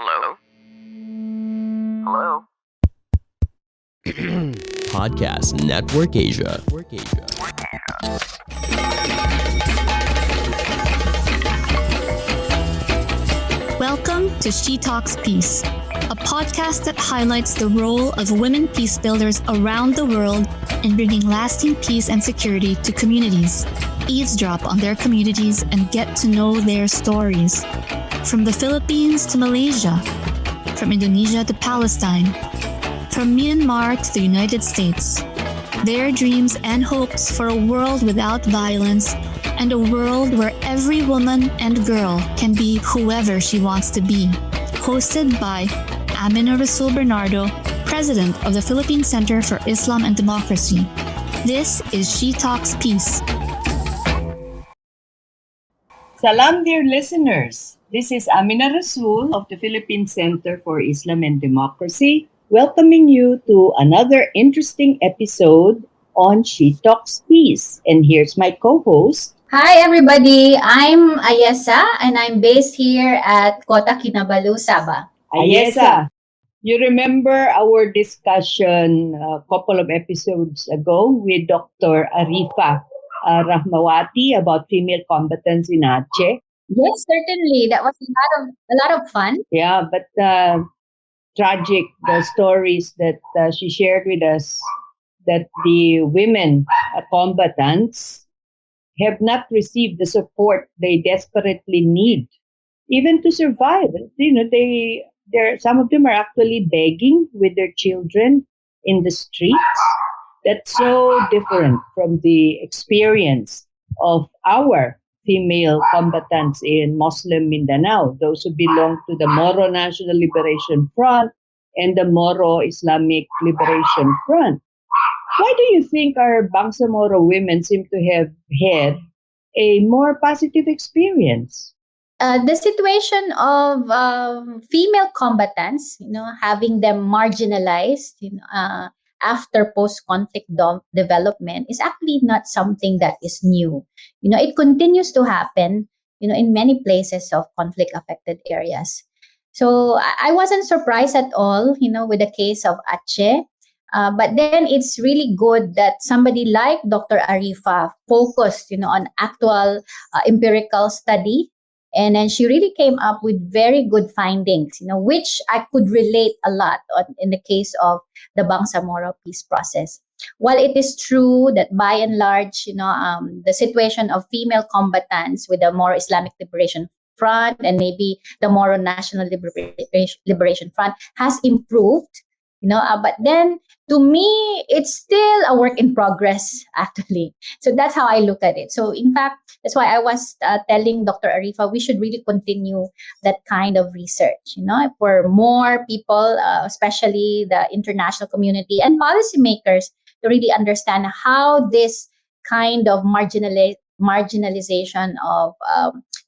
Hello? Hello? Podcast Network Asia. Welcome to She Talks Peace, a podcast that highlights the role of women peacebuilders around the world in bringing lasting peace and security to communities. Eavesdrop on their communities and get to know their stories. From the Philippines to Malaysia, from Indonesia to Palestine, from Myanmar to the United States. Their dreams and hopes for a world without violence and a world where every woman and girl can be whoever she wants to be. Hosted by Amina Rasul Bernardo, President of the Philippine Center for Islam and Democracy. This is She Talks Peace. Salam, dear listeners. This is Amina Rasul of the Philippine Center for Islam and Democracy, welcoming you to another interesting episode on She Talks Peace. And here's my co-host. Hi everybody, I'm Ayesa and I'm based here at Kota Kinabalu, Sabah. Ayesa, you remember our discussion a couple of episodes ago with Dr. Arifa Rahmawati about female combatants in Aceh? Yes, certainly. That was a lot of fun. Yeah, but tragic, the stories that she shared with us, that the women combatants have not received the support they desperately need, even to survive. You know, some of them are actually begging with their children in the streets. That's so different from the experience of our female combatants in Muslim Mindanao, those who belong to the Moro National Liberation Front and the Moro Islamic Liberation Front. Why do you think our Bangsamoro women seem to have had a more positive experience? The situation of female combatants, having them marginalized, after post-conflict development is actually not something that is new. It continues to happen, in many places of conflict-affected areas. So I wasn't surprised at all, with the case of Aceh. But then it's really good that somebody like Dr. Arifa focused, on actual empirical study. And then she really came up with very good findings, which I could relate a lot in the case of the Bangsamoro peace process. While it is true that by and large, the situation of female combatants with the Moro Islamic Liberation Front and maybe the Moro National Liberation Front has improved, but then to me, it's still a work in progress, actually. So that's how I look at it. So in fact, that's why I was telling Dr. Arifa, we should really continue that kind of research, for more people, especially the international community and policymakers to really understand how this kind of marginalization of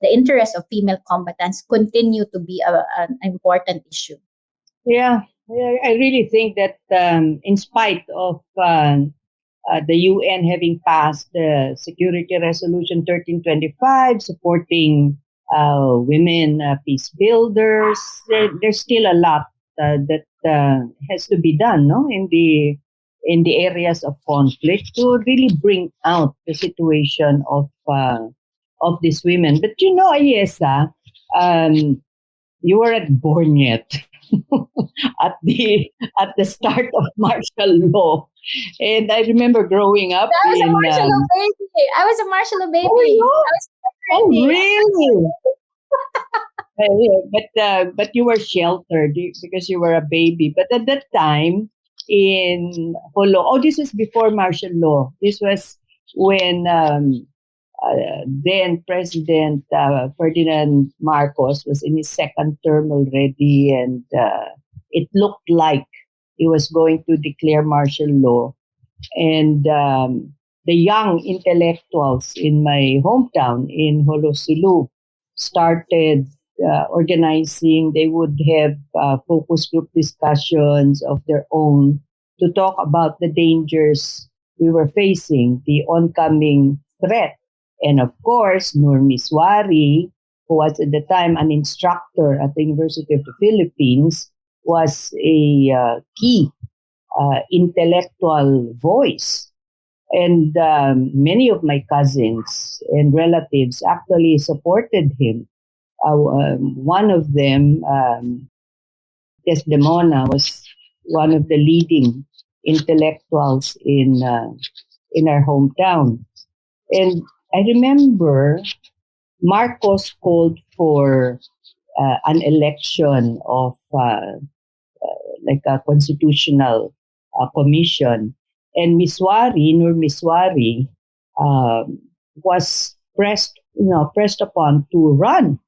the interests of female combatants continue to be an important issue. Yeah. I really think that in spite of the UN having passed the Security Resolution 1325 supporting women peacebuilders, there's still a lot that has to be done, in the areas of conflict to really bring out the situation of these women. But Ayesa, you weren't born yet. at the start of martial law, and I remember growing up. I was a martial law baby. Oh, really? But you were sheltered because you were a baby. But at that time in Holo, this was before martial law. This was when then President Ferdinand Marcos was in his second term already, and it looked like he was going to declare martial law. And the young intellectuals in my hometown in Holosulu started organizing. They would have focus group discussions of their own to talk about the dangers we were facing, the oncoming threat. And of course, Nur-Ainee Misuari, who was at the time an instructor at the University of the Philippines, was a key intellectual voice. And many of my cousins and relatives actually supported him. One of them, Desdemona, was one of the leading intellectuals in our hometown. And I remember Marcos called for an election of like a constitutional commission, and Nur-Ainee Misuari was pressed upon to run.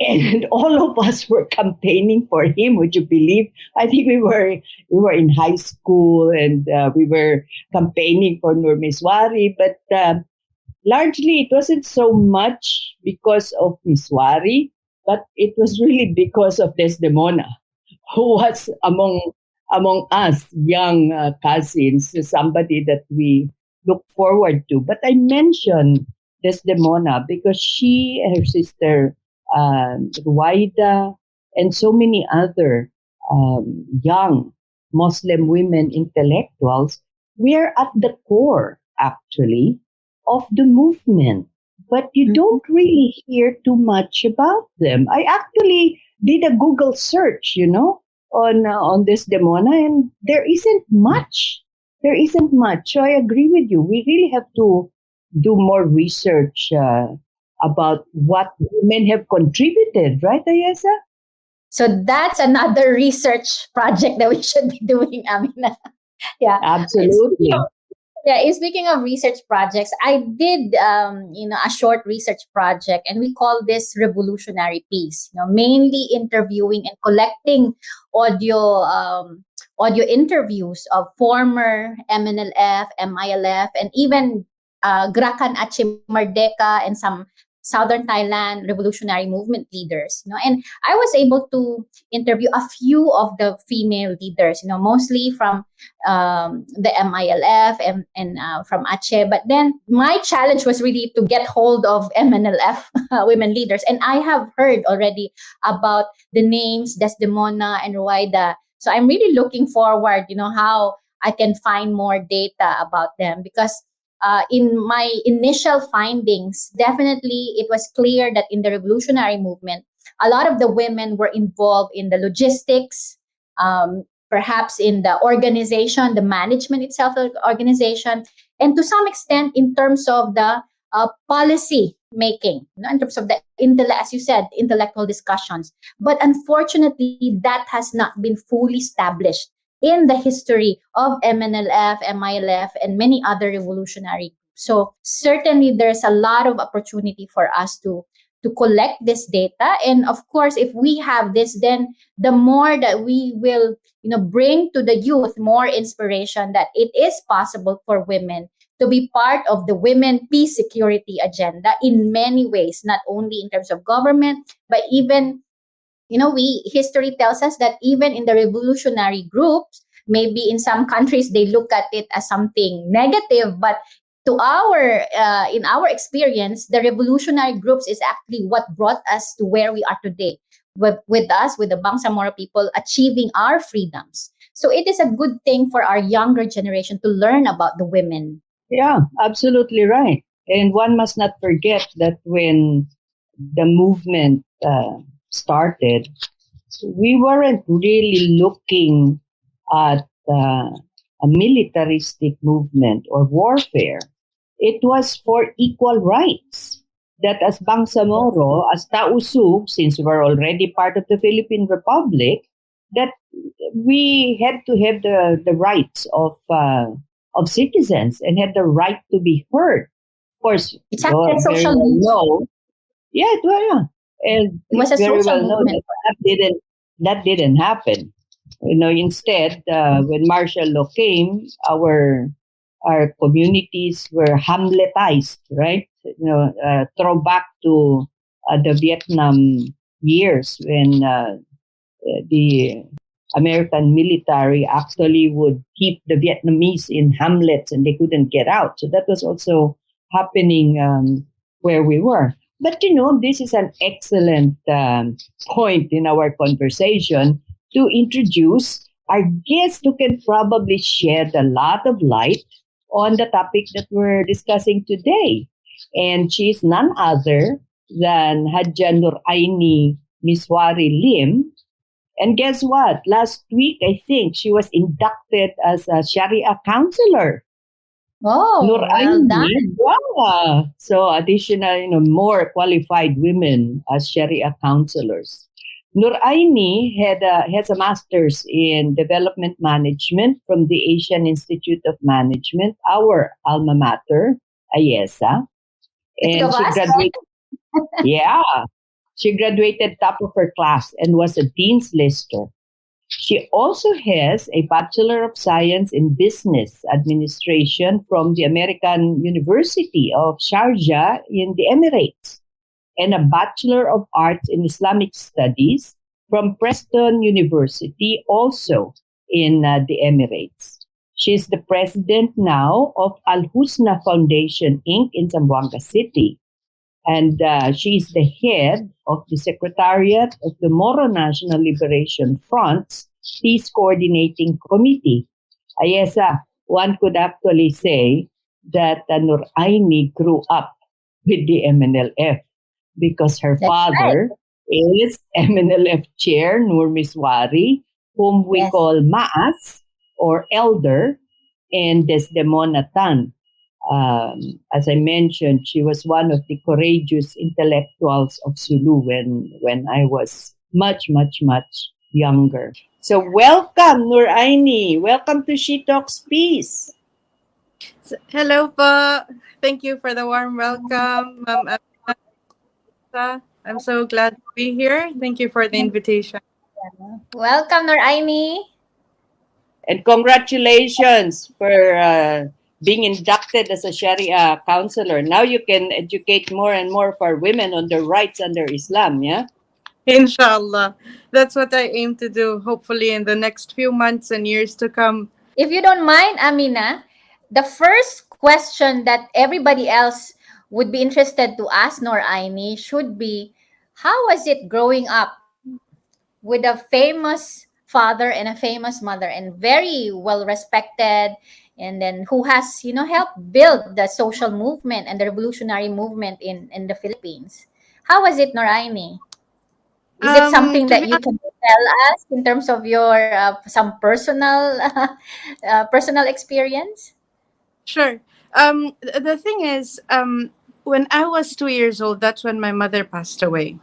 And all of us were campaigning for him. Would you believe? I think we were in high school, and we were campaigning for Nur-Ainee Misuari. But largely, it wasn't so much because of Misuari, but it was really because of Desdemona, who was among us young cousins, somebody that we look forward to. But I mentioned Desdemona because she and her sister Ruwaida and so many other young Muslim women intellectuals were at the core, actually, of the movement. But you don't really hear too much about them. I actually did a Google search, on Desdemona, and there isn't much. There isn't much. So I agree with you. We really have to do more research about what women have contributed, right, Ayesa? So that's another research project that we should be doing, Amina. Yeah, absolutely. Speaking of research projects, I did, a short research project, and we call this Revolutionary Peace. Mainly interviewing and collecting audio interviews of former Mnlf, MILF, and even Gerakan Aceh Merdeka and some Southern Thailand revolutionary movement leaders. And I was able to interview a few of the female leaders, mostly from the MILF and from Aceh. But then my challenge was really to get hold of MNLF women leaders. And I have heard already about the names Desdemona and Ruwaida. So I'm really looking forward, how I can find more data about them, because in my initial findings, definitely it was clear that in the revolutionary movement, a lot of the women were involved in the logistics, perhaps in the organization, the management itself of the organization, and to some extent in terms of the policy making, in terms of the as you said, intellectual discussions. But unfortunately, that has not been fully established in the history of MNLF, MILF, and many other revolutionary groups. So certainly there's a lot of opportunity for us to collect this data. And of course, if we have this, then the more that we will, bring to the youth more inspiration that it is possible for women to be part of the women peace security agenda in many ways, not only in terms of government, but even history tells us that even in the revolutionary groups, maybe in some countries they look at it as something negative, but in our experience, the revolutionary groups is actually what brought us to where we are today, with the Bangsamoro people achieving our freedoms. So it is a good thing for our younger generation to learn about the women. Yeah, absolutely right. And one must not forget that when the movement started, we weren't really looking at a militaristic movement or warfare. It was for equal rights. That as Bangsamoro, as Tausug, since we were already part of the Philippine Republic, that we had to have the rights of citizens and had the right to be heard. Of course, it's actually a social movement. Yeah, it was. And it was a social movement. That didn't happen. Instead, when martial law came, our communities were Hamletized, right? Throw back to the Vietnam years when the American military actually would keep the Vietnamese in hamlets and they couldn't get out. So that was also happening where we were. But this is an excellent point in our conversation to introduce our guest who can probably shed a lot of light on the topic that we're discussing today. And she's none other than Hajja Nur-Ainee Misuari Lim. And guess what? Last week, I think, she was inducted as a Sharia counselor. Oh, well Nur-Ainee, done. yeah. So additional, more qualified women as Sharia counselors. Nur-Ainee has a master's in development management from the Asian Institute of Management, our alma mater, AYESA. The two And of she us. graduated, yeah, she graduated top of her class and was a dean's lister. She also has a Bachelor of Science in Business Administration from the American University of Sharjah in the Emirates and a Bachelor of Arts in Islamic Studies from Preston University, also in the Emirates. She's the president now of Al Husna Foundation, Inc. in Zamboanga City. And she's the head of the Secretariat of the Moro National Liberation Front's Peace Coordinating Committee. Ayesa, one could actually say that Nur-Ainee grew up with the MNLF because her That's right. father is MNLF chair Nur Misuari, whom we Yes. call Maas or elder, and Desdemona Tan. As I mentioned, she was one of the courageous intellectuals of Sulu when I was much, much, much younger. So welcome, Nur-Ainee. Welcome to She Talks Peace. Hello po. Thank you for the warm welcome, Ma'am Absa. I'm so glad to be here. Thank you for the invitation. Welcome, Nur-Ainee. And congratulations for being inducted as a Sharia counselor. Now you can educate more and more for women on their rights under Islam, yeah? Inshallah. That's what I aim to do, hopefully in the next few months and years to come. If you don't mind, Amina, the first question that everybody else would be interested to ask Nur-Ainee should be, how was it growing up with a famous father and a famous mother and very well respected, and then who has helped build the social movement and the revolutionary movement in the Philippines? How was it, Nur-Ainee? Is it something To that be you can tell us in terms of your some personal personal experience? Sure. The thing is, when I was 2 years old, that's when my mother passed away.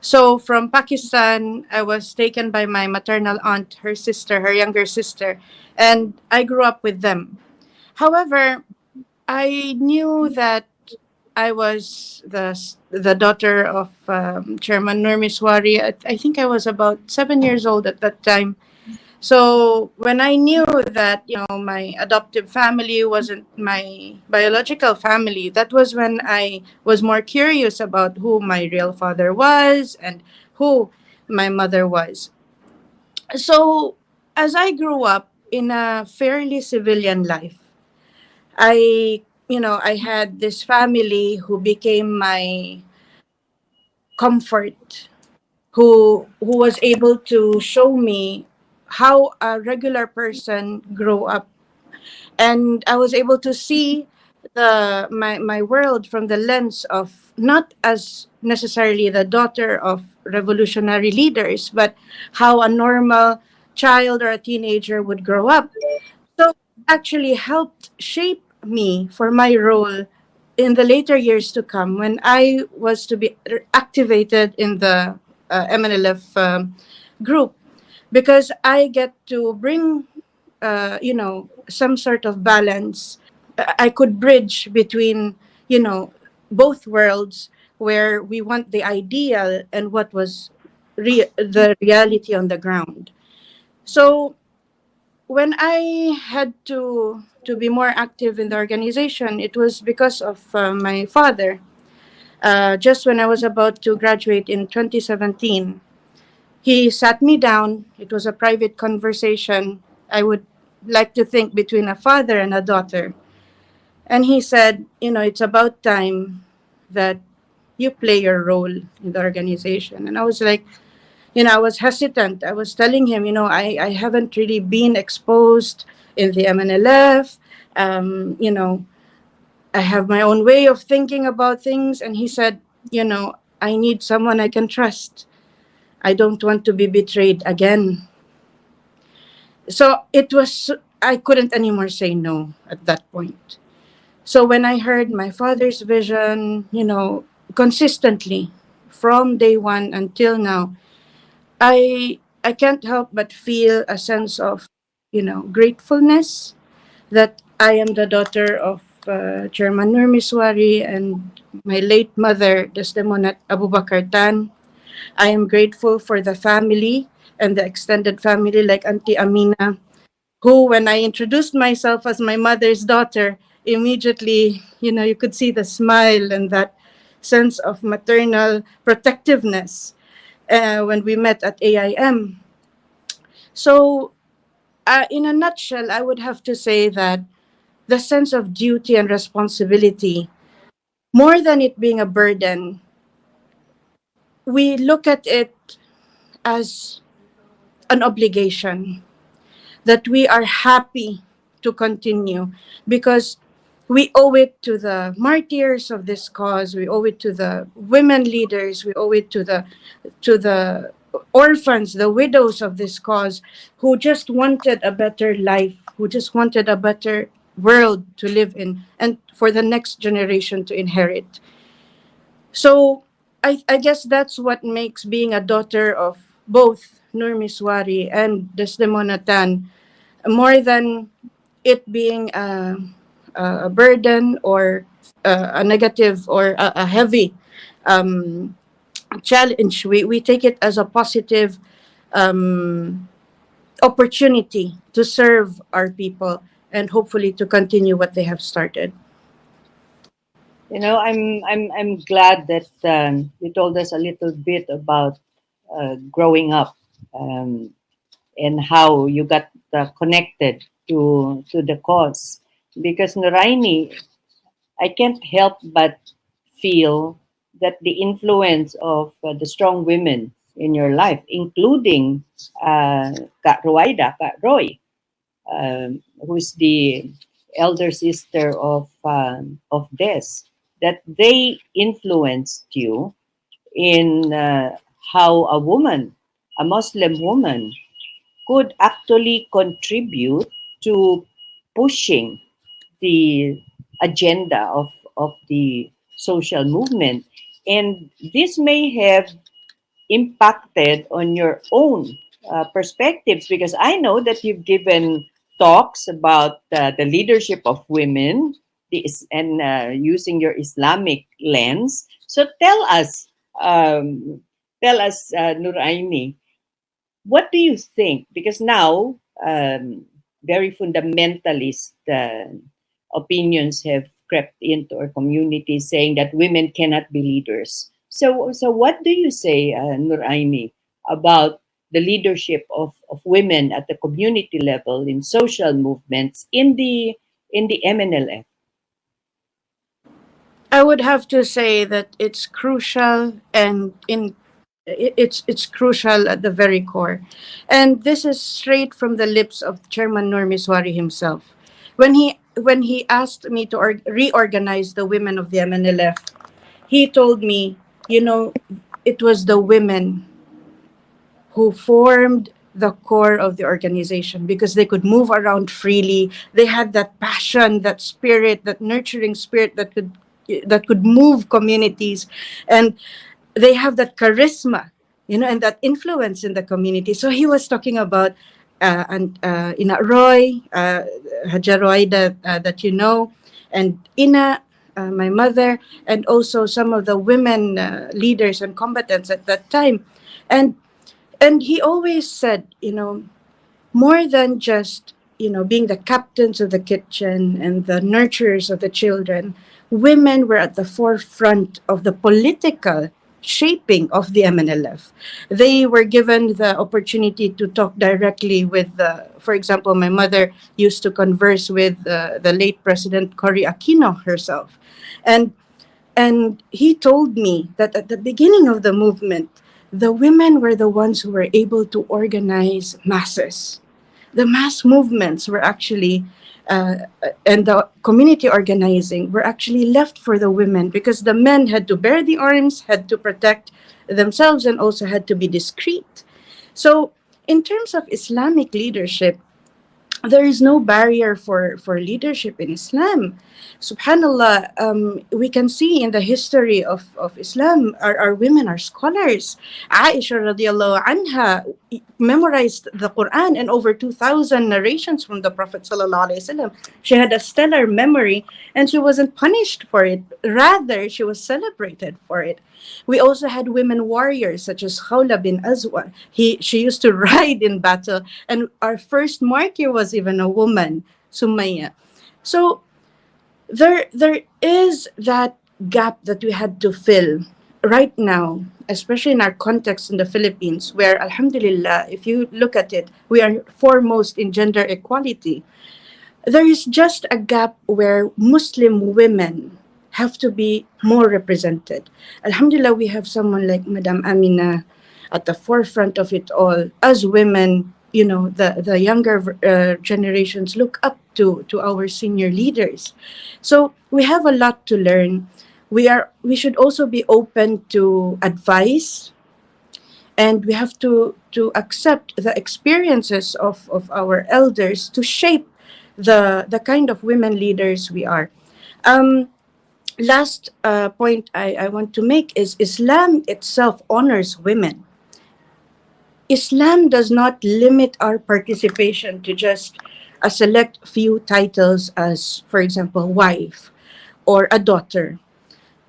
So from Pakistan, I was taken by my maternal aunt, her sister, her younger sister, and I grew up with them. However, I knew that I was the daughter of Chairman Nur Misuari. I think I was about 7 years old at that time. So when I knew that my adoptive family wasn't my biological family, that was when I was more curious about who my real father was and who my mother was. So as I grew up in a fairly civilian life, I had this family who became my comfort, who was able to show me how a regular person grow up, and I was able to see my world from the lens of not as necessarily the daughter of revolutionary leaders, but how a normal child or a teenager would grow up. So it actually helped shape me for my role in the later years to come when I was to be activated in the MNLF group, because I get to bring, some sort of balance. I could bridge between, both worlds where we want the ideal and what was the reality on the ground. So when I had to be more active in the organization, it was because of my father. Just when I was about to graduate in 2017, he sat me down. It was a private conversation. I would like to think between a father and a daughter. And he said, it's about time that you play your role in the organization. And I was like, I was hesitant. I was telling him, I haven't really been exposed in the MNLF. I have my own way of thinking about things. And he said, I need someone I can trust. I don't want to be betrayed again. So I couldn't anymore say no at that point. So when I heard my father's vision, consistently from day one until now, I can't help but feel a sense of, gratefulness that I am the daughter of Chairman Nur-Misuari and my late mother, Desdemonat Abubakar Tan. I am grateful for the family and the extended family like Auntie Amina, who, when I introduced myself as my mother's daughter, immediately, you could see the smile and that sense of maternal protectiveness when we met at AIM. So, in a nutshell, I would have to say that the sense of duty and responsibility, more than it being a burden, we look at it as an obligation that we are happy to continue because we owe it to the martyrs of this cause, we owe it to the women leaders, we owe it to the orphans, the widows of this cause, who just wanted a better life, who just wanted a better world to live in and for the next generation to inherit. So I guess that's what makes being a daughter of both Nur Miswari and Desdemona Tan, more than it being a burden or a negative or a heavy um, challenge. We take it as a positive um, opportunity to serve our people and hopefully to continue what they have started. I'm glad that you told us a little bit about growing up, um, and how you got connected to the cause. Because Nur-Ainee, I can't help but feel that the influence of the strong women in your life, including Ka Ruwaida, Ka Roy, who's the elder sister of Des, that they influenced you in how a woman, a Muslim woman, could actually contribute to pushing the agenda of the social movement. And this may have impacted on your own perspectives, because I know that you've given talks about the leadership of women and using your Islamic lens. So um, tell us, Nur-Ainee, what do you think? Because now, very fundamentalist opinions have crept into our community, saying that women cannot be leaders. So what do you say, Nur-Ainee, about the leadership of women at the community level in social movements in the MNLF? I would have to say that it's crucial and it's crucial at the very core. And this is straight from the lips of Chairman Nur Miswari himself. When he asked me to reorganize the women of the MNLF, he told me, it was the women who formed the core of the organization because they could move around freely. They had that passion, that spirit, that nurturing spirit that could move communities, and they have that charisma, and that influence in the community. So he was talking about Ina Roy, Haja Roy that and Ina, my mother, and also some of the women leaders and combatants at that time, and he always said, more than just being the captains of the kitchen and the nurturers of the children, women were at the forefront of the political shaping of the MNLF. They were given the opportunity to talk directly with for example, my mother used to converse with the late President Cory Aquino herself, and And he told me that at the beginning of the movement, the women were the ones who were able to organize masses. The mass movements were actually, and the community organizing were actually left for the women, because the men had to bear the arms, had to protect themselves, and also had to be discreet. So, in terms of Islamic leadership, there is no barrier for leadership in Islam. Subhanallah, we can see in the history of Islam, our women are scholars. Aisha radiallahu anha memorized the Quran and over 2,000 narrations from the Prophet sallallahu alaihi wasallam. She had a stellar memory, and she wasn't punished for it. Rather, she was celebrated for it. We also had women warriors such as Khawla bin Azwa. She used to ride in battle, and our first martyr was even a woman, Sumaya. So there is that gap that we had to fill right now, especially in our context in the Philippines, where Alhamdulillah, if you look at it, we are foremost in gender equality. There is just a gap where Muslim women have to be more represented. Alhamdulillah, we have someone like Madam Amina at the forefront of it all. As women, the younger generations look up to our senior leaders. So we have a lot to learn. We should also be open to advice, and we have to accept the experiences of our elders to shape the kind of women leaders we are. um, Last point I want to make is Islam itself honors women. Islam does not limit our participation to just a select few titles, as for example wife or a daughter.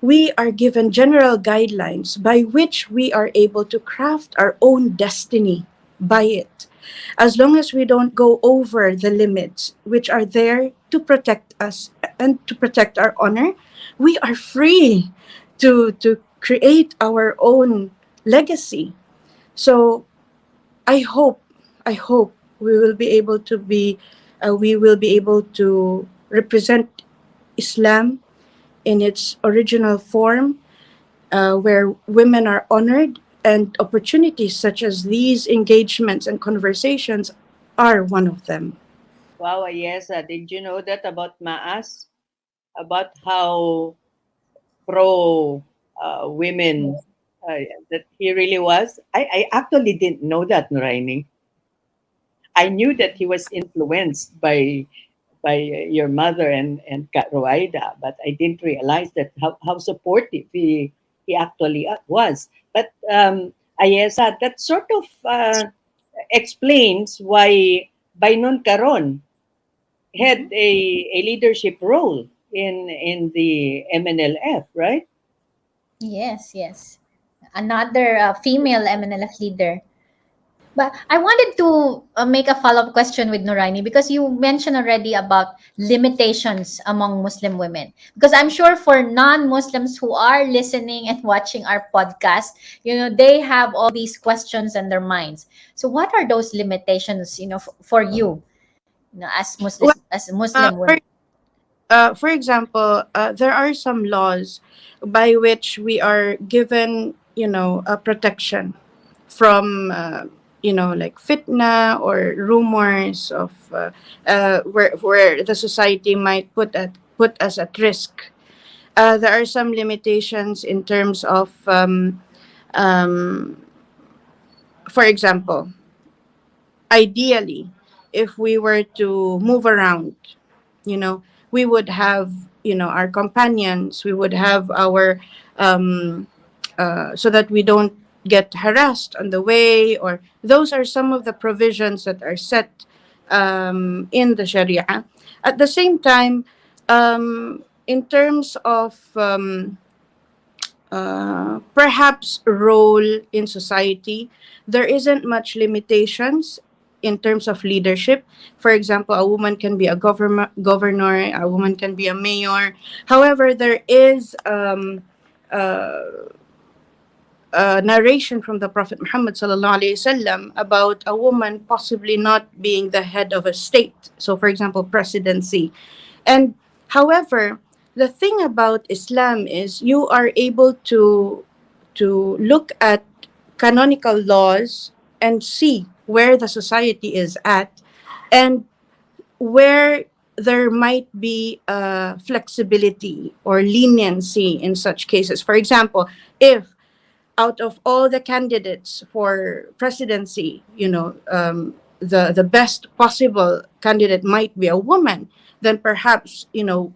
We are given general guidelines by which we are able to craft our own destiny by it. As long as we don't go over the limits which are there to protect us and to protect our honor, we are free to create our own legacy. So I hope we will be able to represent Islam in its original form, where women are honored, and opportunities such as these engagements and conversations are one of them. Wow, yes. Did you know that about Maas? About how pro women that he really was? I actually didn't know that, Nur-Ainee. I knew that he was influenced by your mother and Kat Roaida, but I didn't realize that how supportive he actually was. But Ayesa, that sort of explains why Bainon Caron had a leadership role in the MNLF, right? Yes, yes. Another female MNLF leader. But I wanted to make a follow-up question with Nur-Ainee, because you mentioned already about limitations among Muslim women. Because I'm sure for non-Muslims who are listening and watching our podcast, they have all these questions in their minds. So what are those limitations, for you, as Muslim Well, Muslim for women? example, there are some laws by which we are given, a protection from, like fitna or rumors of, where the society might put us at risk. There are some limitations in terms of, um, for example, ideally, if we were to move around, you know we would have, our companions, we would have our, um so that we don't get harassed on the way, or those are some of the provisions that are set in the Sharia. At the same time, in terms of, perhaps role in society, there isn't much limitations in terms of leadership. For example, a woman can be a governor, a woman can be a mayor. However, there is, a narration from the Prophet Muhammad sallallahu alaihi wasallam about a woman possibly not being the head of a state. So, for example, presidency. And however, the thing about Islam is you are able to look at canonical laws and see where the society is at, and where there might be flexibility or leniency in such cases. For example, if out of all the candidates for presidency, the best possible candidate might be a woman, then perhaps,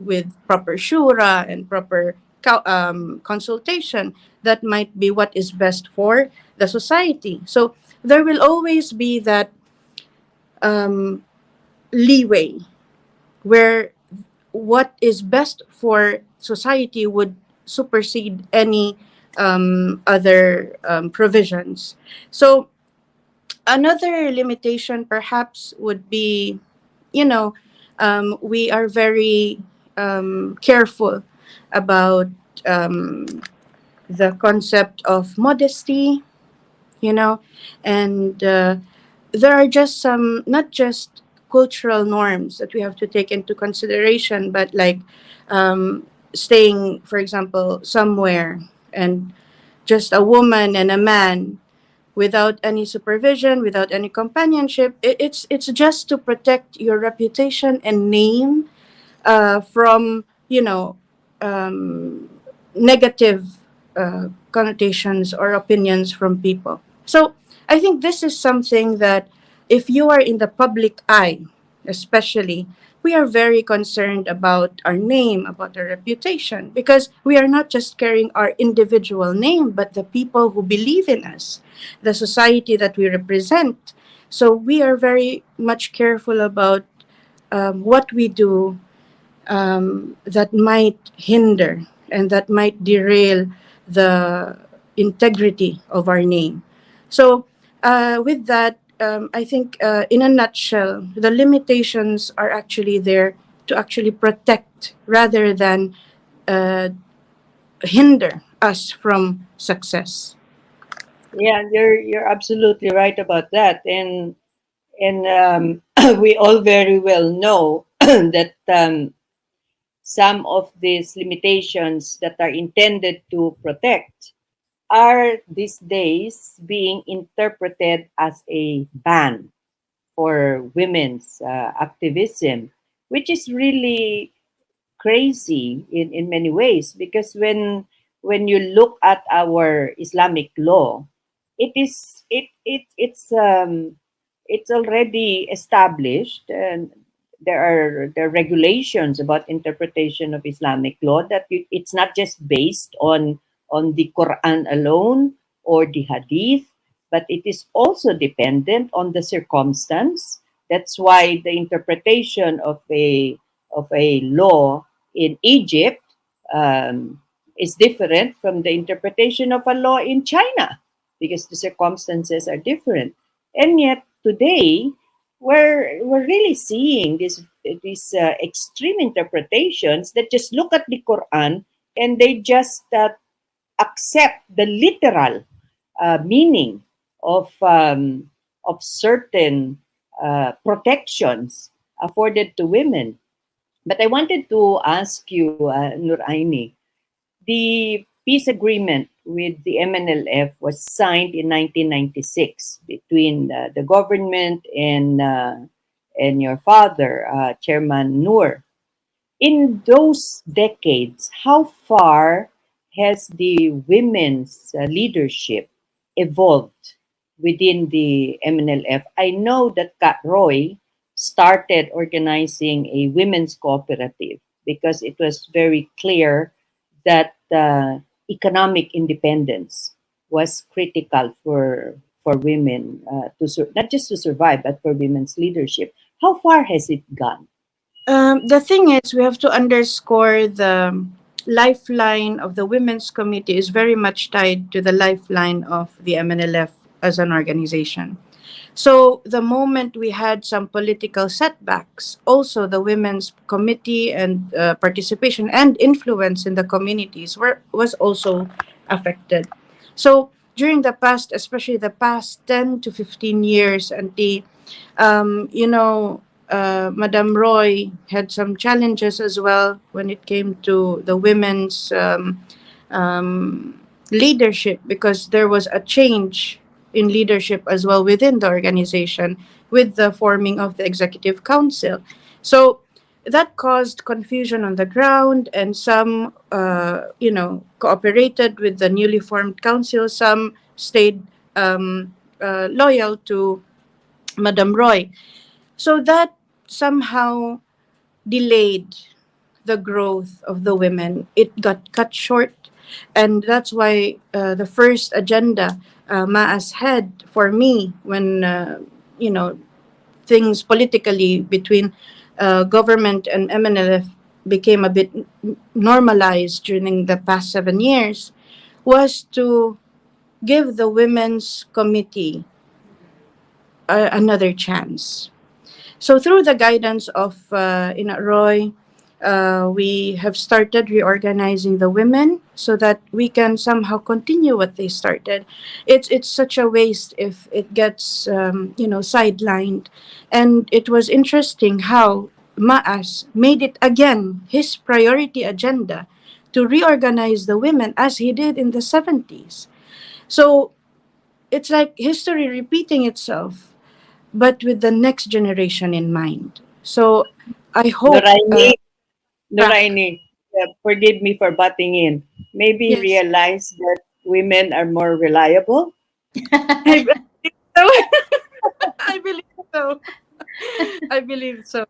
with proper shura and proper consultation, that might be what is best for the society. So there will always be that um, leeway where what is best for society would supersede any other provisions. So another limitation perhaps would be, we are very careful about um, the concept of modesty, you know, and there are just some, not just cultural norms that we have to take into consideration, but like staying, for example, somewhere and just a woman and a man without any supervision, without any companionship. It's just to protect your reputation and name from, um, negative connotations or opinions from people. So I think this is something that, if you are in the public eye, especially, we are very concerned about our name, about our reputation, because we are not just carrying our individual name, but the people who believe in us, the society that we represent. So we are very much careful about what we do that might hinder and that might derail the integrity of our name. So, with that, I think, in a nutshell, the limitations are actually there to actually protect rather than uh, hinder us from success. Yeah, you're absolutely right about that, and we all very well know that some of these limitations that are intended to protect are these days being interpreted as a ban for women's activism, which is really crazy in many ways, because when you look at our Islamic law, it's already established, and there are regulations about interpretation of Islamic law, that it's not just based on the Quran alone or the Hadith, but it is also dependent on the circumstance. That's why the interpretation of a law in Egypt um, is different from the interpretation of a law in China, because the circumstances are different. And yet today, we're really seeing these extreme interpretations that just look at the Quran and they just accept the literal meaning of certain protections afforded to women. But I wanted to ask you, Nur-Ainee, the peace agreement with the MNLF was signed in 1996 between the government and your father, Chairman Nur. In those decades, how far has the women's leadership evolved within the MNLF? I know that Kat Roy started organizing a women's cooperative because it was very clear that economic independence was critical for women not just to survive, but for women's leadership. How far has it gone? The thing is, we have to underscore the lifeline of the Women's Committee is very much tied to the lifeline of the MNLF as an organization. So the moment we had some political setbacks, also the Women's Committee and participation and influence in the communities was also affected. So during the past, especially the past 10 to 15 years, and the, you know, Madame Roy had some challenges as well when it came to the women's um, leadership, because there was a change in leadership as well within the organization with the forming of the executive council. So that caused confusion on the ground, and some, cooperated with the newly formed council. Some stayed loyal to Madame Roy. So that somehow delayed the growth of the women. It got cut short. And that's why the first agenda Maas had for me when, you know, things politically between government and MNLF became a bit normalized during the past 7 years, was to give the Women's Committee another chance. So through the guidance of Ina Roy, we have started reorganizing the women so that we can somehow continue what they started. It's such a waste if it gets sidelined, and it was interesting how Maas made it again his priority agenda to reorganize the women as he did in the 70s. So it's like history repeating itself, but with the next generation in mind. So I hope Nur-Ainee, back. Nur-Ainee, forgive me for butting in. Maybe Yes, realize that women are more reliable. I believe so. I believe so. I believe so.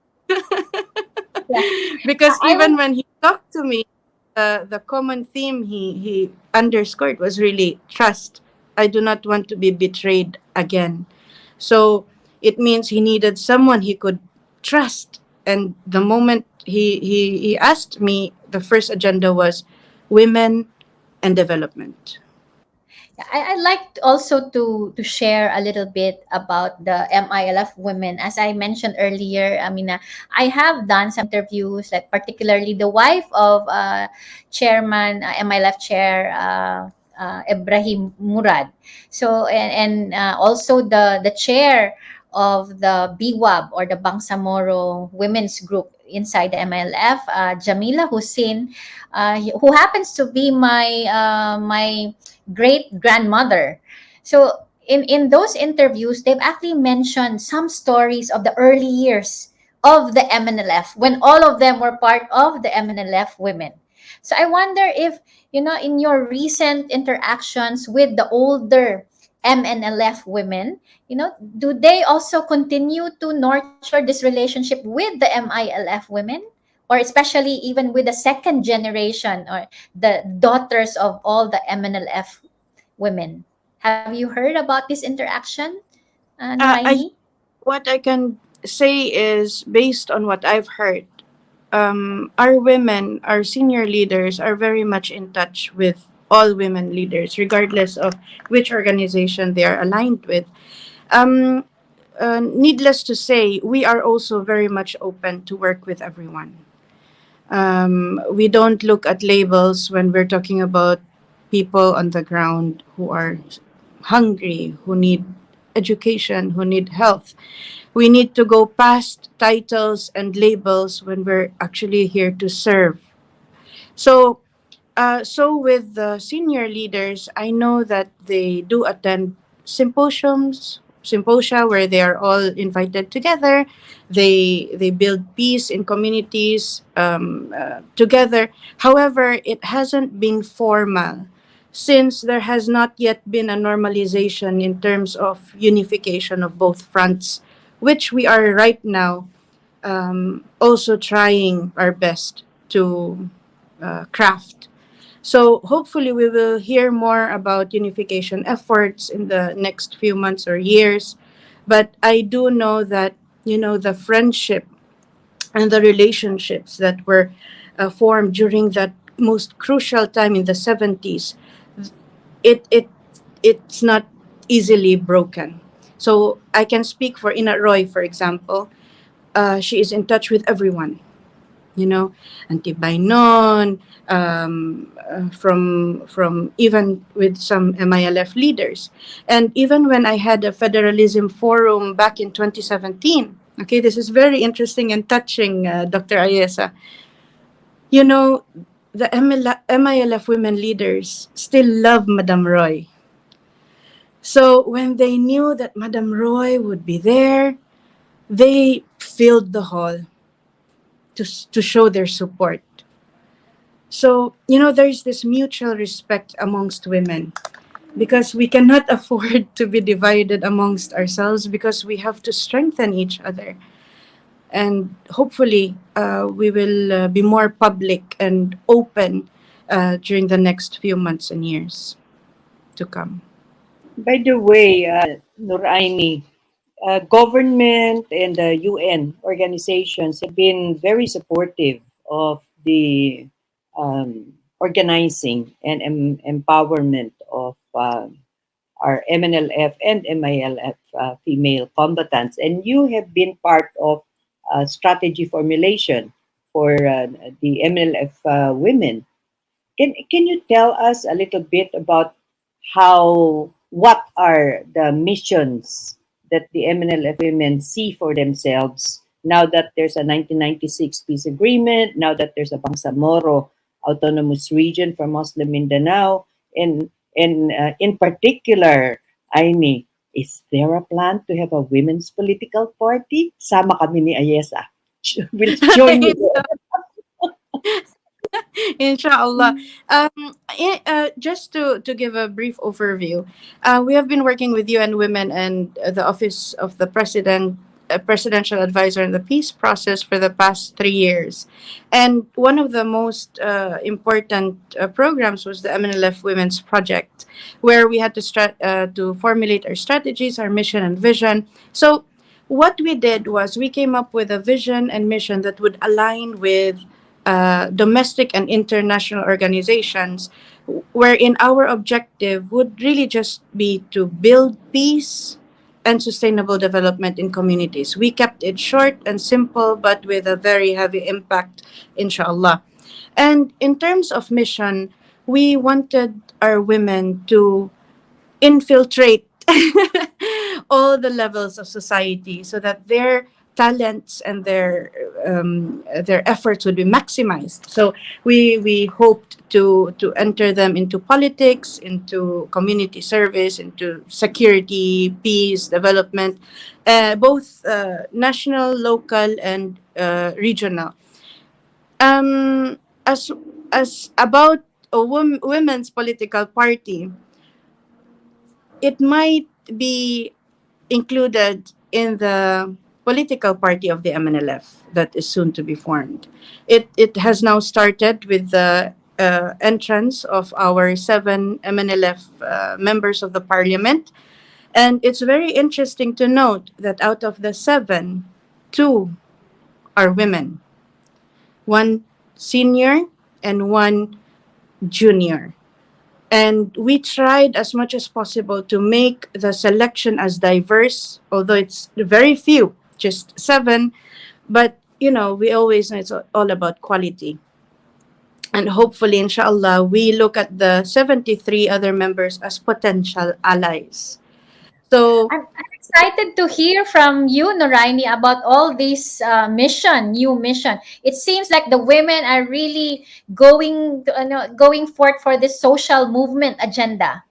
Yeah. Because I even was when he talked to me, the common theme he underscored was really trust. I do not want to be betrayed again. So it means he needed someone he could trust. And the moment he asked me, the first agenda was women and development. I'd like also to share a little bit about the MILF women. As I mentioned earlier, I mean, I have done some interviews, like particularly the wife of Chairman MILF Chair Ibrahim Murad. So and also the chair of the BWAB, or the Bangsamoro Women's Group inside the MILF, Jamila Hussein, who happens to be my great grandmother. So in those interviews, they've actually mentioned some stories of the early years of the MNLF, when all of them were part of the MNLF women. So I wonder if, in your recent interactions with the older MNLF women, do they also continue to nurture this relationship with the MILF women? Or especially even with the second generation, or the daughters of all the MNLF women. Have you heard about this interaction, I Nur-Ainee? What I can say is based on what I've heard. Our women, our senior leaders, are very much in touch with all women leaders, regardless of which organization they are aligned with. Um, Needless to say, we are also very much open to work with everyone. We don't look at labels when we're talking about people on the ground who are hungry, who need education, who need health. We need to go past titles and labels when we're actually here to serve. So, so with the senior leaders, I know that they do attend symposia where they are all invited together. They build peace in communities together. However, it hasn't been formal, since there has not yet been a normalization in terms of unification of both fronts, which we are right now also trying our best to craft. So hopefully we will hear more about unification efforts in the next few months or years. But I do know that, the friendship and the relationships that were formed during that most crucial time in the 70s, it's not easily broken. So I can speak for Ina Roy, for example. She is in touch with everyone, Antibainon, from even with some MILF leaders. And even when I had a federalism forum back in 2017, Okay, this is very interesting and touching, Dr. Ayesa. You know, the MILF women leaders still love Madame Roy. So when they knew that Madame Roy would be there, they filled the hall to show their support. So, there's this mutual respect amongst women because we cannot afford to be divided amongst ourselves because we have to strengthen each other. And hopefully, we will be more public and open during the next few months and years to come. By the way, Nur-Ainee, government and the UN organizations have been very supportive of the organizing and empowerment of our MNLF and MILF female combatants. And you have been part of strategy formulation for the MNLF women. Can you tell us a little bit about what are the missions that the MNLF women see for themselves now that there's a 1996 peace agreement, now that there's a Bangsamoro autonomous region for Muslim Mindanao, and in particular, Aini, is there a plan to have a women's political party? Sama kami ni Ayesa. We'll join you there. Inshallah. Just to give a brief overview, we have been working with UN Women and the Office of the Presidential Advisor in the peace process for the past 3 years. And one of the most important programs was the MNLF Women's Project, where we had to formulate our strategies, our mission, and vision. So, what we did was we came up with a vision and mission that would align with domestic and international organizations, wherein our objective would really just be to build peace and sustainable development in communities. We kept it short and simple, but with a very heavy impact, inshallah. And in terms of mission, we wanted our women to infiltrate all the levels of society so that their talents and their efforts would be maximized. So we hoped to enter them into politics, into community service, into security, peace, development, both national, local, and regional. Um, as about a women's political party, it might be included in the political party of the MNLF that is soon to be formed. It has now started with the entrance of our 7 MNLF members of the parliament. And it's very interesting to note that out of the 7, 2 are women, one senior and one junior. And we tried as much as possible to make the selection as diverse, although it's very few, just 7. But, we always know it's all about quality. And hopefully, inshallah, we look at the 73 other members as potential allies. So, I'm excited to hear from you, Nur-Ainee, about all this new mission. It seems like the women are really going forth for this social movement agenda.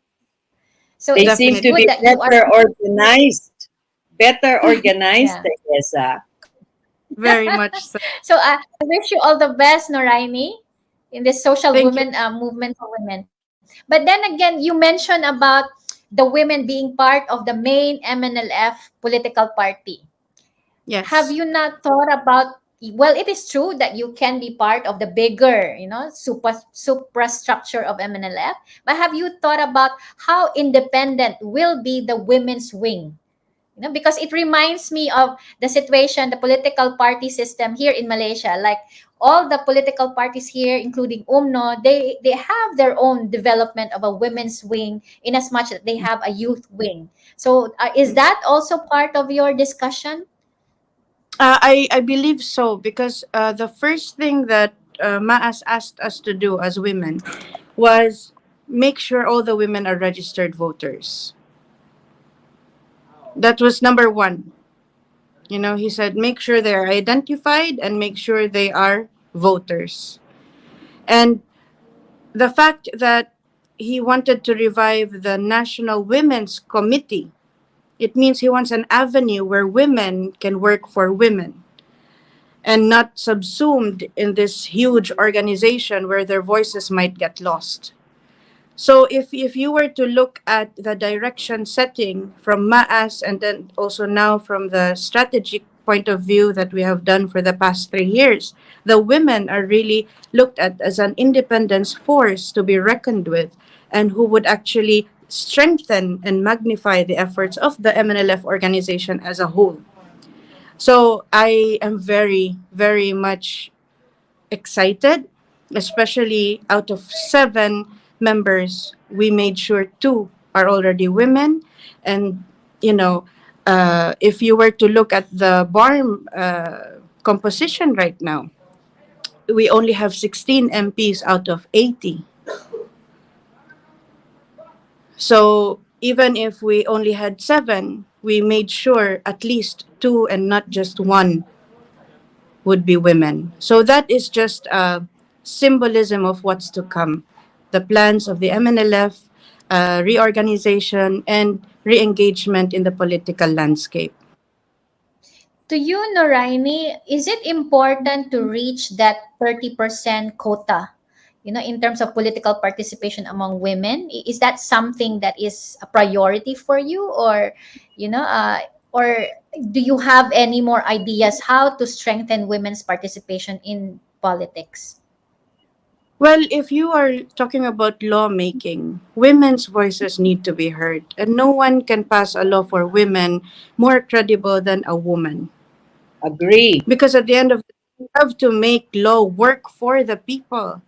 So They it's seem to definitely, good be that you are. better organized, Yeah. I guess. very much so. So I wish you all the best, Nur-Ainee, in this social Thank you. women movement for women. But then again, you mentioned about the women being part of the main MNLF political party. Have Yes. you not thought about, well, it is true that you can be part of the bigger, superstructure of MNLF, but have you thought about how independent will be the women's wing? Because it reminds me of the situation, the political party system here in Malaysia. Like all the political parties here, including UMNO, they have their own development of a women's wing in as much that they have a youth wing. So is that also part of your discussion? I believe so because the first thing that Maas asked us to do as women was make sure all the women are registered voters. That was number one. He said, make sure they're identified and make sure they are voters. And the fact that he wanted to revive the National Women's Committee, it means he wants an avenue where women can work for women and not subsumed in this huge organization where their voices might get lost. So if you were to look at the direction setting from MAAS and then also now from the strategic point of view that we have done for the past 3 years, the women are really looked at as an independence force to be reckoned with and who would actually strengthen and magnify the efforts of the MNLF organization as a whole. So I am very, very much excited, especially out of 7 members, we made sure 2 are already women. And, if you were to look at the BARM composition right now, we only have 16 MPs out of 80. So even if we only had 7, we made sure at least 2 and not just 1 would be women. So that is just a symbolism of what's to come. The plans of the MNLF, reorganization, and re engagement in the political landscape. To you, Nur-Ainee, is it important to reach that 30% quota, in terms of political participation among women? Is that something that is a priority for you, you know, uh, or do you have any more ideas how to strengthen women's participation in politics? Well, if you are talking about lawmaking, women's voices need to be heard, and no one can pass a law for women more credible than a woman. Agree. Because at the end of the day, you have to make law work for the people.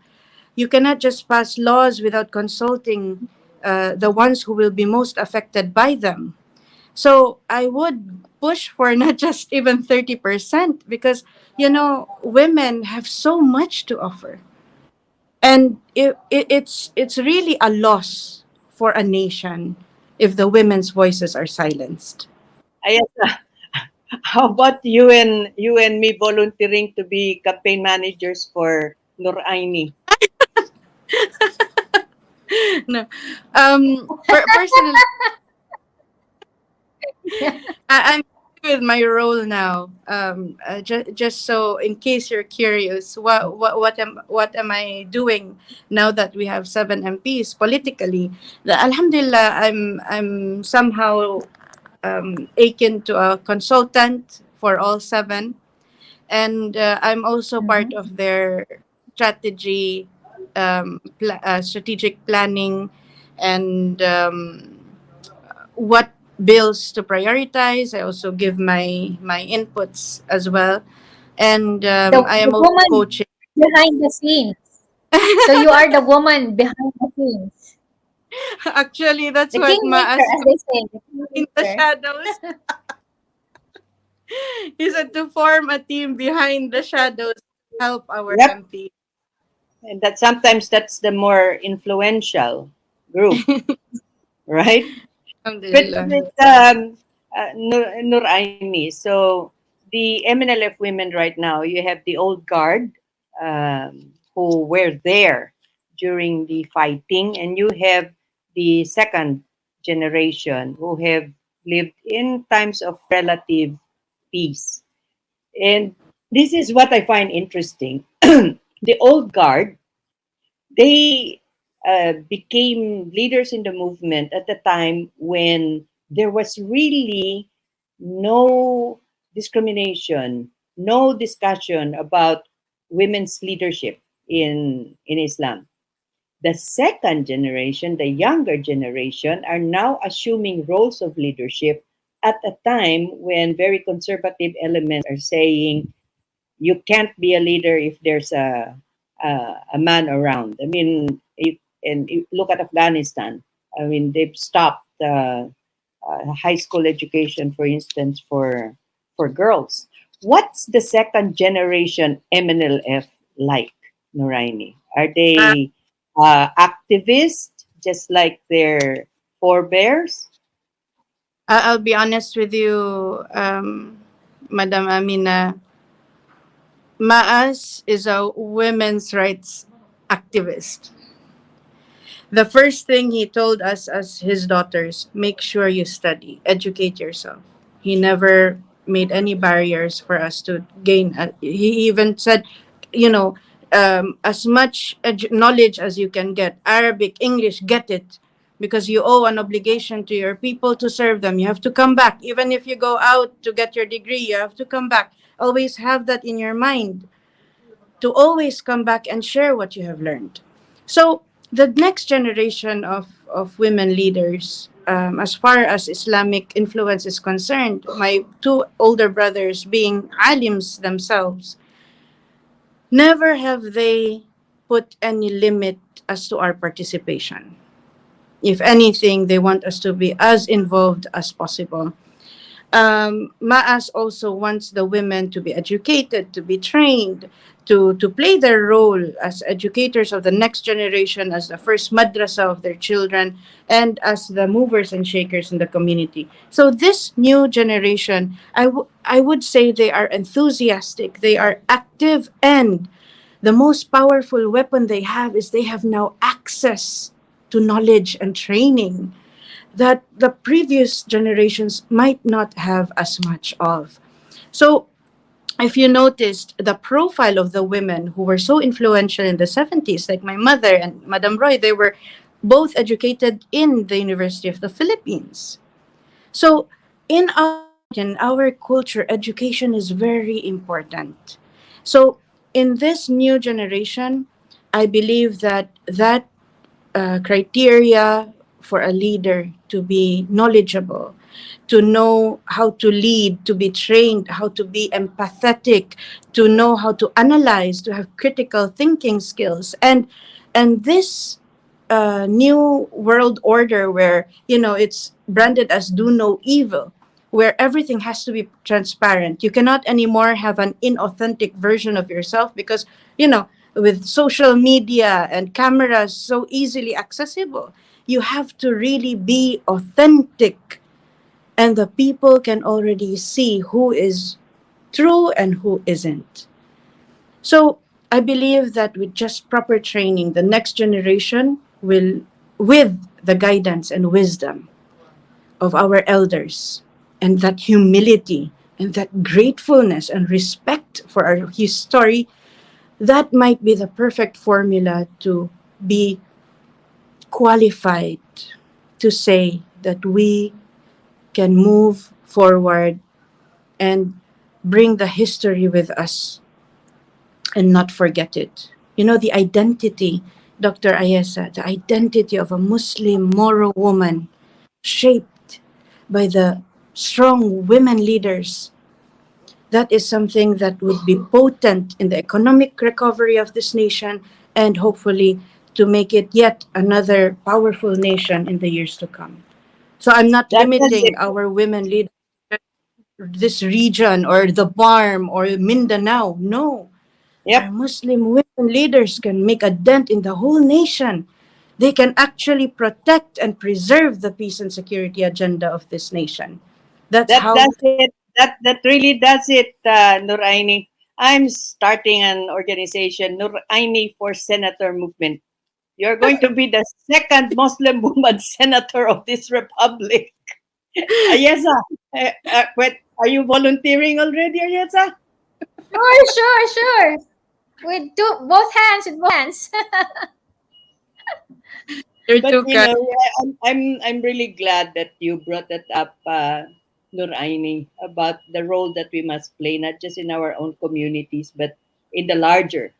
You cannot just pass laws without consulting the ones who will be most affected by them. So I would push for not just even 30% because, women have so much to offer. And it's really a loss for a nation if the women's voices are silenced. Ayasa, how about you and me volunteering to be campaign managers for Nur-Ainee? No. Personally, I'm happy with my role now. Just so in case you're curious, what am I doing now that we have 7 MPs politically? Alhamdulillah, I'm somehow akin to a consultant for all 7, and I'm also part Mhm. of their strategic planning and what bills to prioritize. I also give my inputs as well, and I The am also woman coaching. behind the scenes. So you are the woman behind the scenes, Actually, that's the what kingmaker, Maas as they say, the in the kingmaker. shadows. He said to form a team behind the shadows to help our Yep. MP. And that sometimes that's the more influential group, right? But Alhamdulillah. Nur-Ainee, so the MNLF women right now, you have the old guard who were there during the fighting, and you have the second generation who have lived in times of relative peace. And this is what I find interesting. The old guard, they became leaders in the movement at the time when there was really no discrimination, no discussion about women's leadership in Islam. The second generation, the younger generation, are now assuming roles of leadership at a time when very conservative elements are saying you can't be a leader if there's a man around. I mean, look at Afghanistan. I mean, they've stopped high school education, for instance, for girls. What's the second generation MNLF like, Nur-Ainee? Are Uh, they activists just like their forebears? I'll be honest with you. Madam Amina, Maas is a women's rights activist. The first thing he told us as his daughters, make sure you study, educate yourself. He never made any barriers for us to gain. He even said, you know, as much knowledge as you can get, Arabic, English, get it. Because you owe an obligation to your people to serve them. You have to come back. Even if you go out to get your degree, you have to come back. Always have that in your mind, to always come back and share what you have learned. So the next generation of women leaders, as far as Islamic influence is concerned, my two older brothers being alims themselves, never have they put any limit as to our participation. If anything, they want us to be as involved as possible. Maas also wants the women to be educated, to be trained, to play their role as educators of the next generation, as the first madrasa of their children, and as the movers and shakers in the community. So this new generation, I would say they are enthusiastic, they are active, and the most powerful weapon they have is they have now access to knowledge and training that the previous generations might not have as much of. So, if you noticed the profile of the women who were so influential in the 70s, like my mother and Madame Roy, they were both educated in the University of the Philippines. So, in our region, our culture, education is very important. So, in this new generation, I believe that criteria for a leader to be knowledgeable, to know how to lead, to be trained, how to be empathetic, to know how to analyze, to have critical thinking skills, and this new world order where it's branded as do no evil, where everything has to be transparent. You cannot anymore have an inauthentic version of yourself because with social media and cameras so easily accessible, you have to really be authentic, and the people can already see who is true and who isn't. So I believe that with just proper training, the next generation will, with the guidance and wisdom of our elders, and that humility and that gratefulness and respect for our history, that might be the perfect formula to be qualified to say that we can move forward and bring the history with us and not forget it. The identity, Dr. Ayesa, the identity of a Muslim Moro woman shaped by the strong women leaders, that is something that would be potent in the economic recovery of this nation, and hopefully to make it yet another powerful nation in the years to come. So I'm not That does limiting it. our women leaders to this region or the Barm or Mindanao. No, our Yep. Muslim women leaders can make a dent in the whole nation. They can actually protect and preserve the peace and security agenda of this nation. That's That how. does it. That really does it, Nur-Ainee. I'm starting an organization, Nur-Ainee for Senator Movement. You're going to be the second Muslim woman senator of this republic. Ayesa, wait, are you volunteering already, Ayesa? Sure, sure, sure. With both hands, with both hands. You're But too kind. I'm really glad that you brought that up, Nur-Ainee, about the role that we must play, not just in our own communities, but in the larger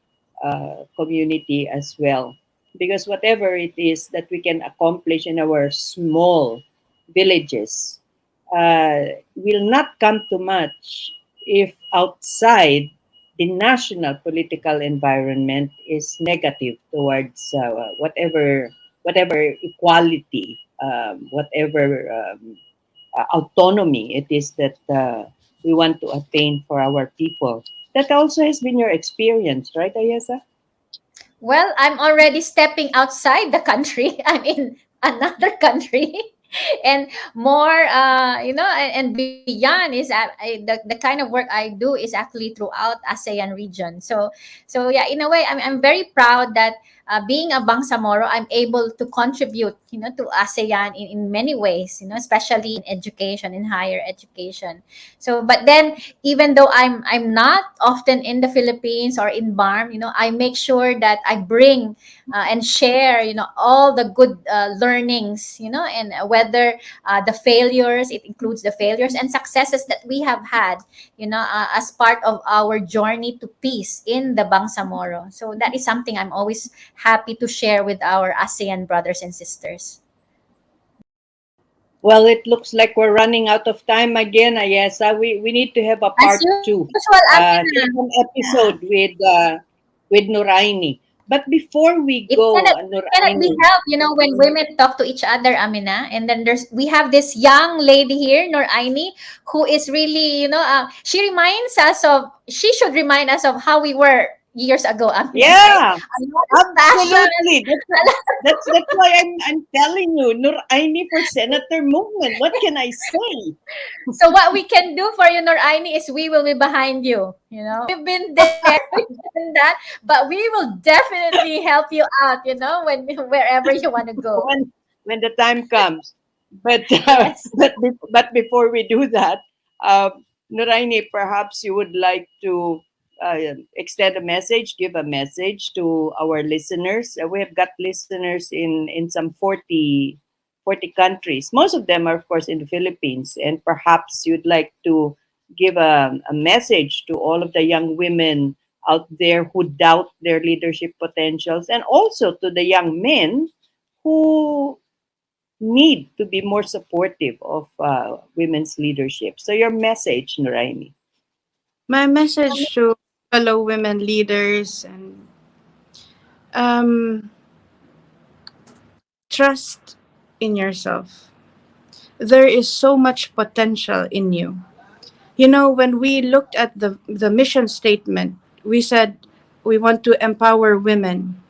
community as well. Because whatever it is that we can accomplish in our small villages will not come to much if outside the national political environment is negative towards whatever equality, whatever autonomy it is that we want to attain for our people. That also has been your experience, right, Ayesa? Well, I'm already stepping outside the country. I'm in another country. And more, and beyond is the kind of work I do is actually throughout ASEAN region. So yeah, in a way, I'm very proud that being a Bangsamoro, I'm able to contribute, to ASEAN in many ways, especially in education, in higher education. So, but then, even though I'm not often in the Philippines or in BARM, I make sure that I bring and share, all the good learnings, and whether the failures, it includes the failures and successes that we have had, as part of our journey to peace in the Bangsamoro. So that is something I'm always happy to share with our ASEAN brothers and sisters. Well, it looks like we're running out of time again, Ayesa. We need to have a As part two, usual, Amina. second Yeah. episode with Nur-Ainee. But before we It go, cannot it cannot be Nur-Ainee, helped, when women talk to each other, Amina. And then we have this young lady here, Nur-Ainee, who is really, she should remind us of how we were years ago, Amina, right? yeah, A lot of passion. absolutely. That's why I'm telling you, Nur-Ainee for Senator movement. What can I say? So what we can do for you, Nur-Ainee, is we will be behind you. We've been there, we've done that, but we will definitely help you out. When wherever you want to go. when the time comes. But Yes. but before we do that, Nuraini, perhaps you would like to extend a message, give a message to our listeners. We have got listeners in some 40 countries. Most of them are, of course, in the Philippines. And perhaps you'd like to give a message to all of the young women out there who doubt their leadership potentials, and also to the young men who need to be more supportive of women's leadership. So your message, Nuraini. My message to fellow women leaders and um, trust in yourself. There is so much potential in you. When we looked at the mission statement, we said we want to empower women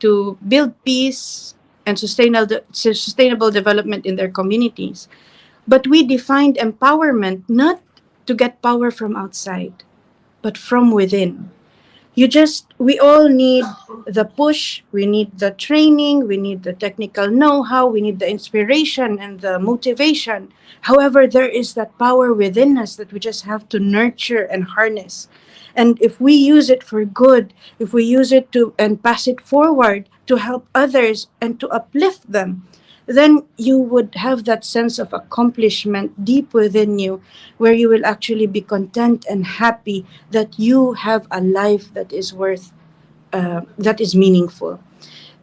to build peace and sustainable development in their communities. But we defined empowerment not to get power from outside, but from within. We all need the push, we need the training, we need the technical know-how, we need the inspiration and the motivation. However, there is that power within us that we just have to nurture and harness. And if we use it for good, if we use it to and pass it forward to help others and to uplift them, then you would have that sense of accomplishment deep within you, where you will actually be content and happy that you have a life that is that is meaningful.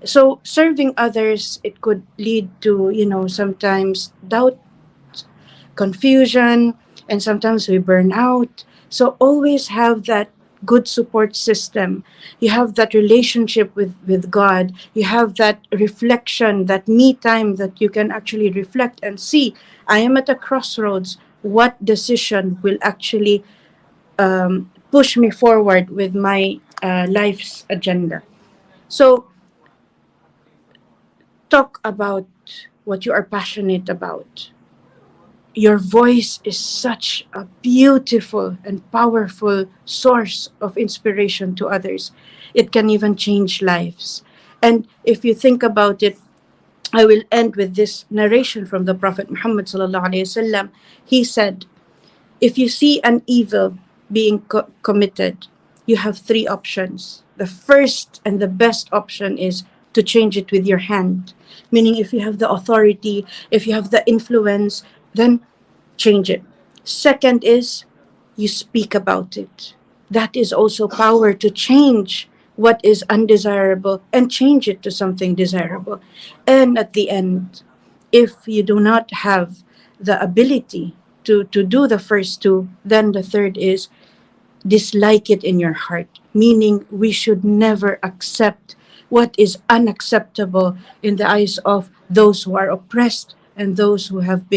So serving others, it could lead to, sometimes doubt, confusion, and sometimes we burn out. So always have that good support system. You have that relationship with God. You have that reflection, that me time that you can actually reflect and see, I am at a crossroads. What decision will actually push me forward with my life's agenda? So talk about what you are passionate about. Your voice is such a beautiful and powerful source of inspiration to others. It can even change lives. And if you think about it, I will end with this narration from the Prophet Muhammad sallallahu alaihi wasallam. He said, if you see an evil being committed, you have three options. The first and the best option is to change it with your hand. Meaning, if you have the authority, if you have the influence, then change it. Second is you speak about it. That is also power to change what is undesirable and change it to something desirable. And at the end, if you do not have the ability to do the first two, then the third is dislike it in your heart. Meaning, we should never accept what is unacceptable in the eyes of those who are oppressed and those who have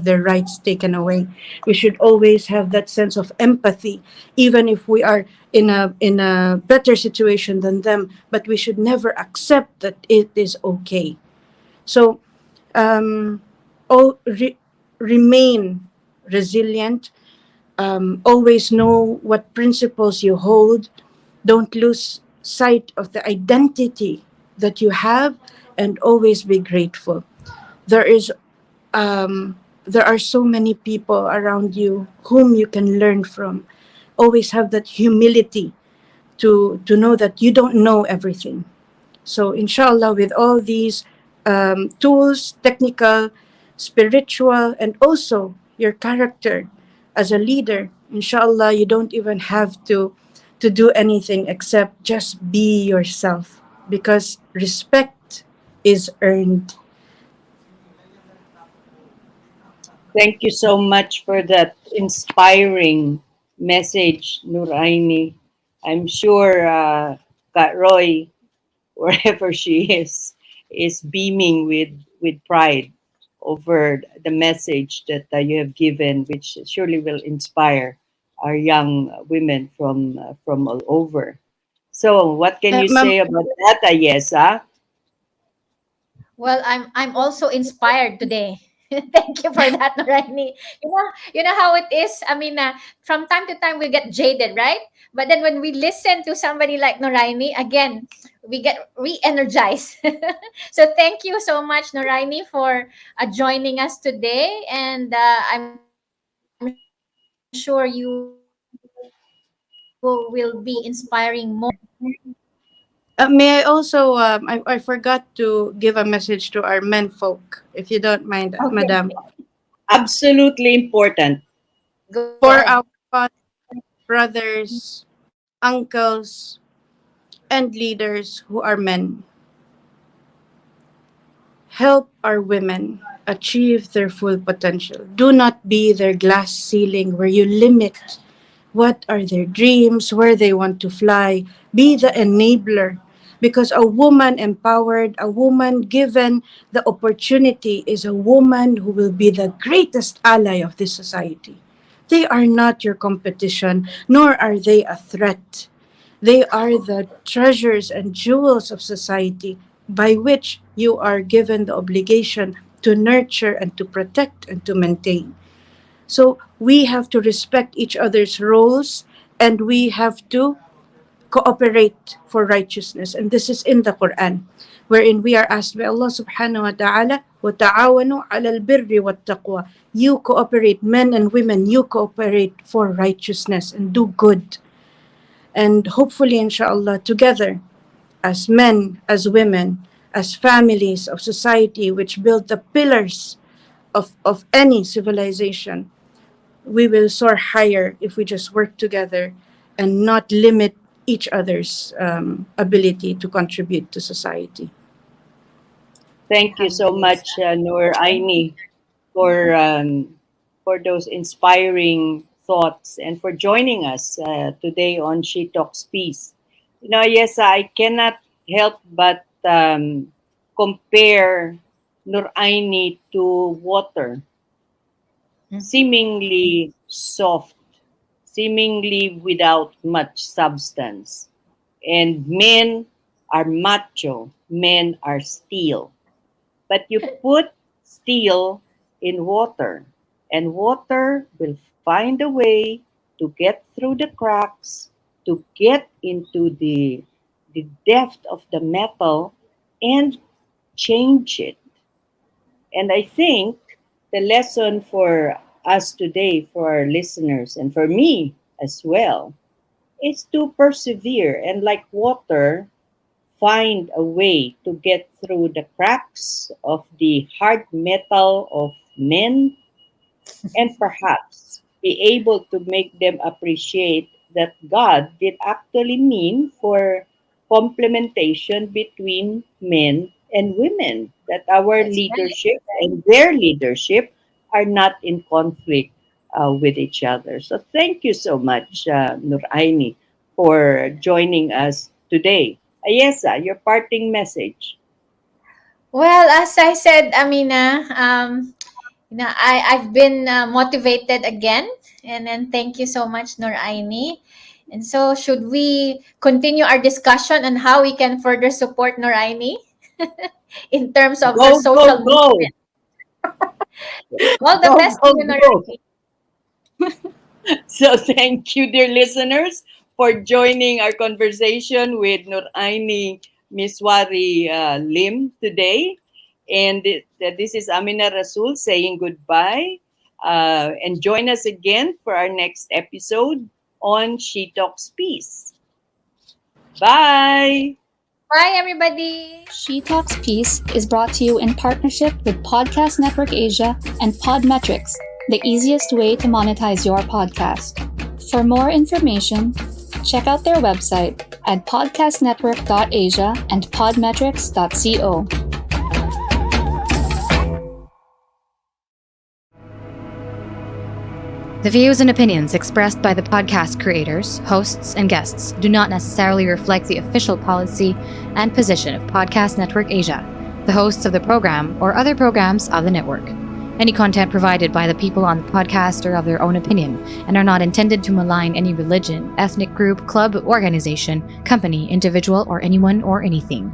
their rights taken away. We should always have that sense of empathy, even if we are in a better situation than them. But we should never accept that it is okay. So um, oh, remain resilient. Always know what principles you hold. Don't lose sight of the identity that you have, and always be grateful. There is there are so many people around you whom you can learn from. Always have that humility to know that you don't know everything. So, inshallah, with all these tools, technical, spiritual, and also your character as a leader, inshallah, you don't even have to do anything except just be yourself, because respect is earned. Thank you so much for that inspiring message, Nur-Ainee. I'm sure Kat Roy, wherever she is beaming with pride over the message that you have given, which surely will inspire our young women from all over. So, what can you Ma'am, say about that, Ayesa? Well, I'm also inspired today. Thank you for that, Noraini. You know how it is. I mean, from time to time we get jaded, right? But then when we listen to somebody like Noraini, again, we get re-energized. So thank you so much, Noraini, for joining us today, and I'm sure you will be inspiring more may I also, I forgot to give a message to our men folk, if you don't mind, Okay. Madam. Absolutely important. Go For ahead. our fathers, brothers, uncles, and leaders who are men, help our women achieve their full potential. Do not be their glass ceiling where you limit what are their dreams, where they want to fly. Be the enabler. Because a woman empowered, a woman given the opportunity, is a woman who will be the greatest ally of this society. They are not your competition, nor are they a threat. They are the treasures and jewels of society by which you are given the obligation to nurture and to protect and to maintain. So we have to respect each other's roles, and we have to cooperate for righteousness. And this is in the Quran, wherein we are asked by Allah subhanahu wa ta'ala, وَتَعَاوَنُوا عَلَى الْبِرِّ وَالتَّقْوَى. You cooperate, men and women, you cooperate for righteousness and do good. And hopefully, inshallah, together, as men, as women, as families of society which build the pillars of any civilization, we will soar higher if we just work together and not limit each other's ability to contribute to society. Thank you so much, Noor Aini, for those inspiring thoughts and for joining us today on She Talks Peace. Yes, I cannot help but compare Noor Aini to water, seemingly soft, seemingly without much substance. And men are macho, men are steel. But you put steel in water, and water will find a way to get through the cracks, to get into the depth of the metal and change it. And I think the lesson for us today, for our listeners, and for me as well, is to persevere and, like water, find a way to get through the cracks of the hard metal of men, and perhaps be able to make them appreciate that God did actually mean for complementation between men and women, that our That's right. leadership and their leadership are not in conflict with each other. So thank you so much, Nur-Ainee, for joining us today. Ayesa, your parting message. Well, as I said, Amina, I've been motivated again, and then thank you so much, Noraini. And so, should we continue our discussion on how we can further support Noraini in terms of her Go, go, social go. movement? All the Go, best go, to you, go. Nur-Ainee. So thank you, dear listeners, for joining our conversation with Nur-Ainee Misuari Lim today. And this is Amina Rasul saying goodbye. And join us again for our next episode on She Talks Peace. Bye! Bye, everybody. She Talks Peace is brought to you in partnership with Podcast Network Asia and Podmetrics, the easiest way to monetize your podcast. For more information, check out their website at podcastnetwork.asia and podmetrics.co. The views and opinions expressed by the podcast creators, hosts, and guests do not necessarily reflect the official policy and position of Podcast Network Asia, the hosts of the program, or other programs of the network. Any content provided by the people on the podcast are of their own opinion and are not intended to malign any religion, ethnic group, club, organization, company, individual, or anyone or anything.